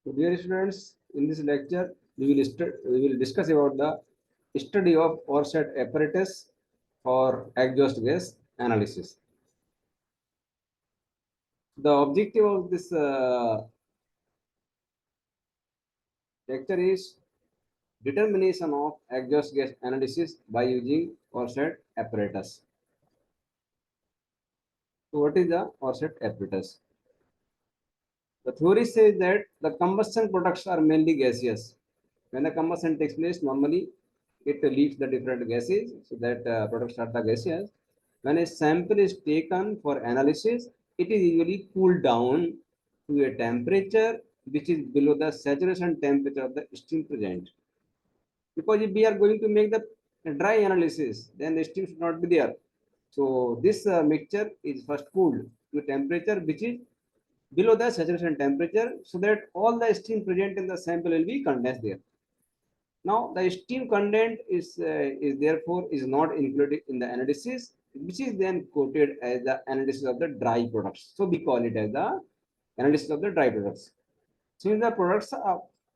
So, dear students, in this lecture, we will discuss about the study of ORSAT apparatus for exhaust gas analysis. The objective of this lecture is determination of exhaust gas analysis by using ORSAT apparatus. So, what is the ORSAT apparatus? The theory says that the combustion products are mainly gaseous. When the combustion takes place, normally it leaves the different gases, so that products are the gaseous. When a sample is taken for analysis, it is usually cooled down to a temperature which is below the saturation temperature of the steam present. Because if we are going to make the dry analysis, then the steam should not be there. So this mixture is first cooled to a temperature which is below the saturation temperature, so that all the steam present in the sample will be condensed there. Now the steam content is therefore is not included in the analysis, which is then quoted as the analysis of the dry products. So we call it as the analysis of the dry products. Since the products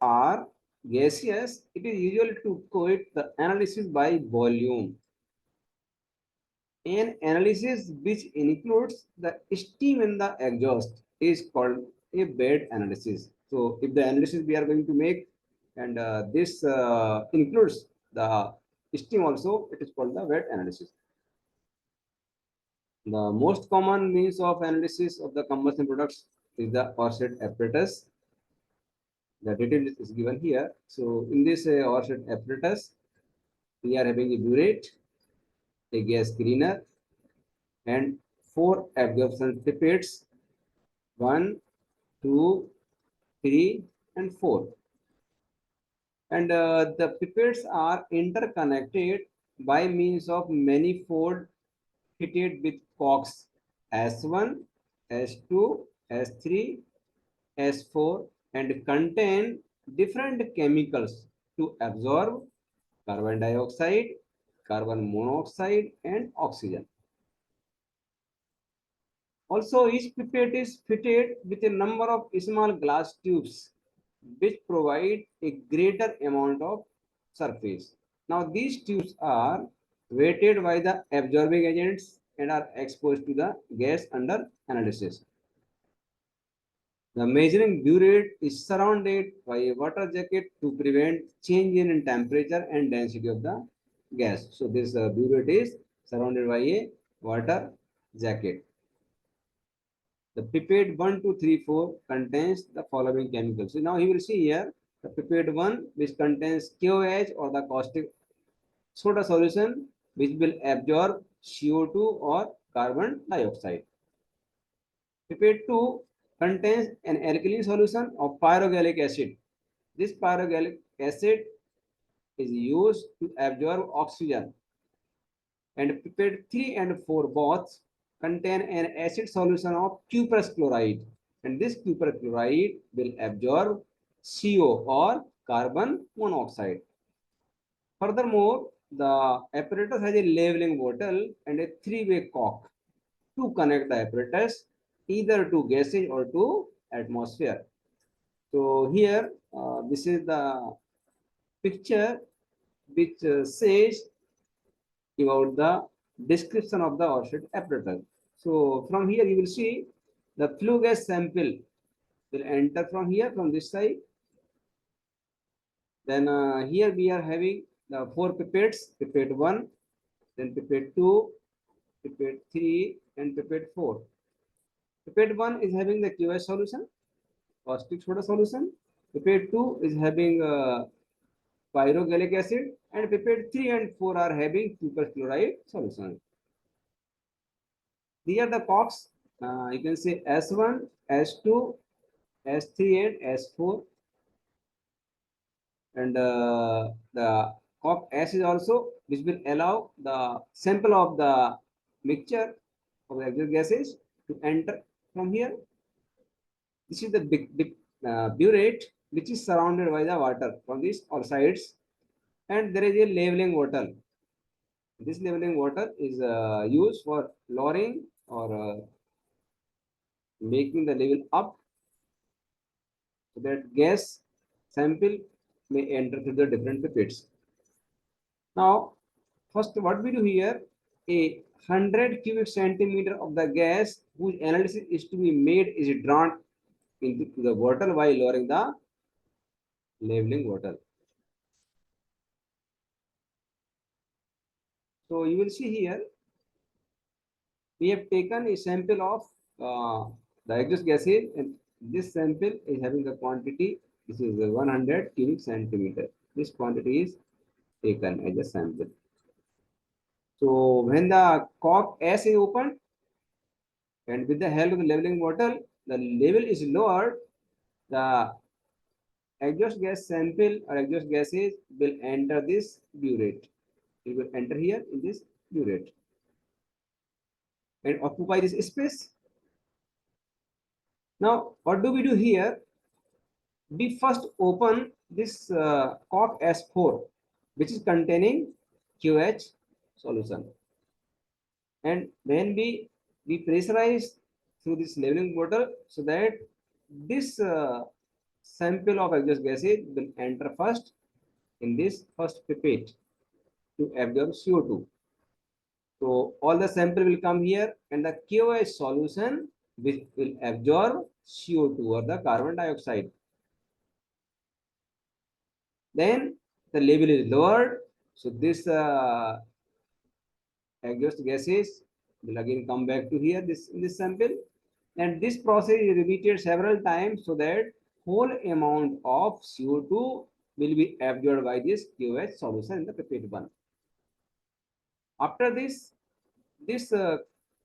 are gaseous, it is usual to quote the analysis by volume. An analysis which includes the steam in the exhaust is called a bed analysis. So if the analysis we are going to make and this includes the steam also, it is called the wet analysis. The most common means of analysis of the combustion products is the ORSAT apparatus. The detail is given here. So in this ORSAT apparatus, we are having a burette, a gas cleaner, and 4 absorption pipettes, 1, 2, 3, and 4. And the pipettes are interconnected by means of manifold fitted with cocks S1, S2, S3, S4, and contain different chemicals to absorb carbon dioxide, carbon monoxide, and oxygen. Also, each pipette is fitted with a number of small glass tubes which provide a greater amount of surface. Now, these tubes are weighted by the absorbing agents and are exposed to the gas under analysis. The measuring burette is surrounded by a water jacket to prevent change in temperature and density of the gas. So, this burette is surrounded by a water jacket. The pipette 1, 2, 3, 4 contains the following chemicals. So now you will see here the pipette 1 which contains KOH or the caustic soda solution which will absorb CO2 or carbon dioxide. Pipette 2 contains an alkaline solution of pyrogallic acid. This pyrogallic acid is used to absorb oxygen. And pipette 3 and 4 both contain an acid solution of cuprous chloride, and this cuprous chloride will absorb CO or carbon monoxide. Furthermore, the apparatus has a leveling bottle and a 3-way cock to connect the apparatus either to gases or to atmosphere. So here, this is the picture which says about the description of the ORSAT apparatus. So from here you will see the flue gas sample will enter from here, from this side. Then here we are having the 4 pipettes, pipette 1, then pipette 2, pipette 3, and pipette 4. Pipette 1 is having the QH solution, caustic soda solution. Pipette 2 is having pyrogallic acid, and pipette 3 and 4 are having cuprous chloride solution. These are the cocks. You can say S1, S2, S3, and S4. And the cock S is also, which will allow the sample of the mixture of the exhaust gases to enter from here. This is the big burette, which is surrounded by the water from these all sides. And there is a leveling bottle. This leveling water is used for lowering or making the level up. so that gas sample may enter through the different pipettes. Now, first what we do here, a 100 cubic centimeter of the gas whose analysis is to be made is drawn into the bottle while lowering the leveling bottle. So you will see here, we have taken a sample of the exhaust gases, and this sample is having the quantity, this is 100 cubic centimeter. This quantity is taken as a sample. So when the cork S is opened, and with the help of the leveling bottle, the level is lowered, the exhaust gas sample or exhaust gases will enter this burette. It will enter here in this burette and occupy this space. Now, what do we do here? We first open this cork S4, which is containing QH solution. And when we pressurize through this leveling bottle so that this sample of exhaust gases will enter first in this first pipette to absorb CO2. So all the sample will come here and the KOH solution which will absorb CO2 or the carbon dioxide. Then the level is lowered. So this exhaust gases will again come back to here in this sample, and this process is repeated several times so that whole amount of CO2 will be absorbed by this QH solution in the pipette 1. After this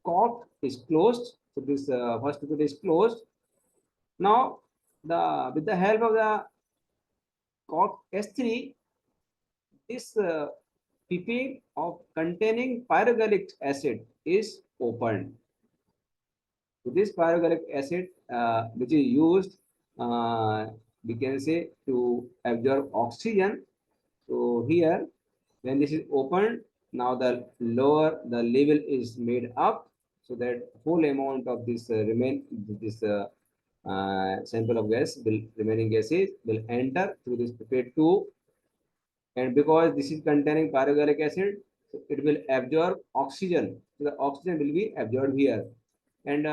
cork is closed. So this first pipette is closed. Now with the help of the cork S3, this pipette of containing pyrogallic acid is opened. So this pyrogallic acid, which is used, we can say, to absorb oxygen. So here, when this is opened, now the level is made up, so that whole amount of this sample of gas remaining gases will enter through this pipette 2, and because this is containing pyrogallic acid, so it will absorb oxygen. So the oxygen will be absorbed here, and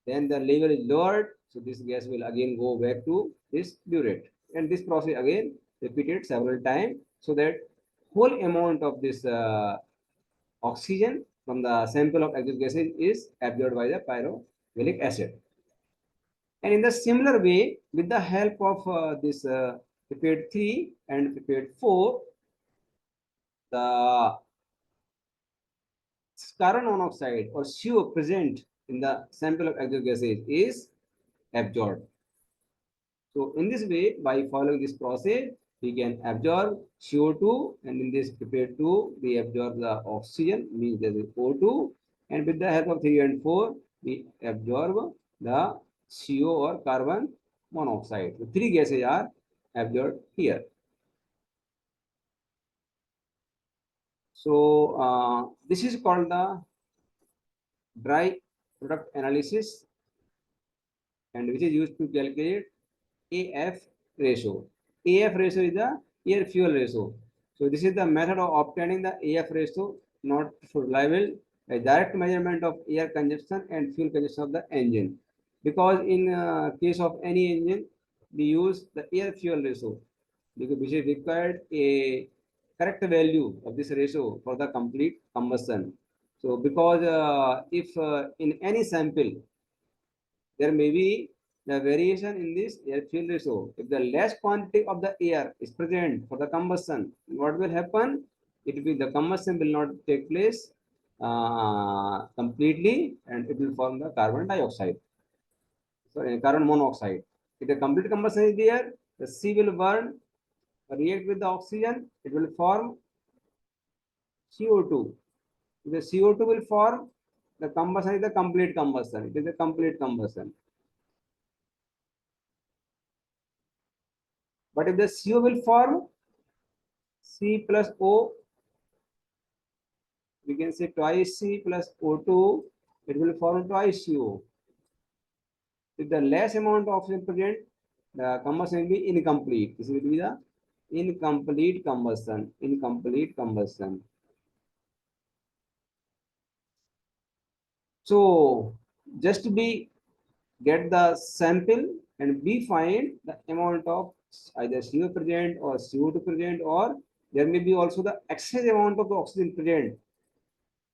then the level is lowered. So this gas will again go back to this burette, and this process again repeated several times so that whole amount of this oxygen from the sample of exhaust gases is absorbed by the pyrogallic acid. And in the similar way, with the help of this pipette 3 and pipette 4, the carbon monoxide or CO present in the sample of exhaust gases is absorbed. So in this way, by following this process, we can absorb CO2, and in this pipette 2, we absorb the oxygen, means there is O2, and with the help of 3 and 4, we absorb the CO or carbon monoxide. So 3 gases are absorbed here. So this is called the dry product analysis, and which is used to calculate AF ratio. AF ratio is the air fuel ratio. So this is the method of obtaining the AF ratio, not reliable, a direct measurement of air consumption and fuel consumption of the engine. Because in case of any engine, we use the air fuel ratio, because which is required a correct value of this ratio for the complete combustion. So because if in any sample there may be the variation in this air fuel ratio. If the less quantity of the air is present for the combustion, what will happen? It will be the combustion will not take place completely, and it will form the carbon dioxide. Sorry, carbon monoxide. If the complete combustion is there, the C will burn, react with the oxygen, it will form CO2. If the CO2 will form, the combustion is the complete combustion. It is a complete combustion. But if the CO will form C plus O, we can say twice C plus O2, it will form twice CO. If the less amount of oxygen present, the combustion will be incomplete. This will be the incomplete combustion. Incomplete combustion. So just to be get the sample and we find the amount of either CO present or CO2 present, or there may be also the excess amount of the oxygen present.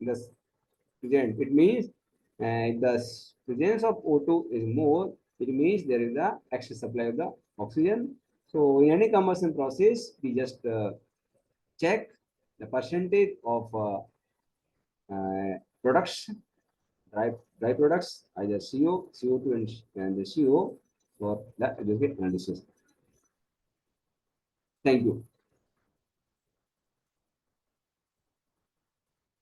This present, it means the presence of O2 is more, it means there is the excess supply of the oxygen. So in any combustion process, we just check the percentage of products, dry products, either CO, CO2 and the CO for the analysis. Thank you.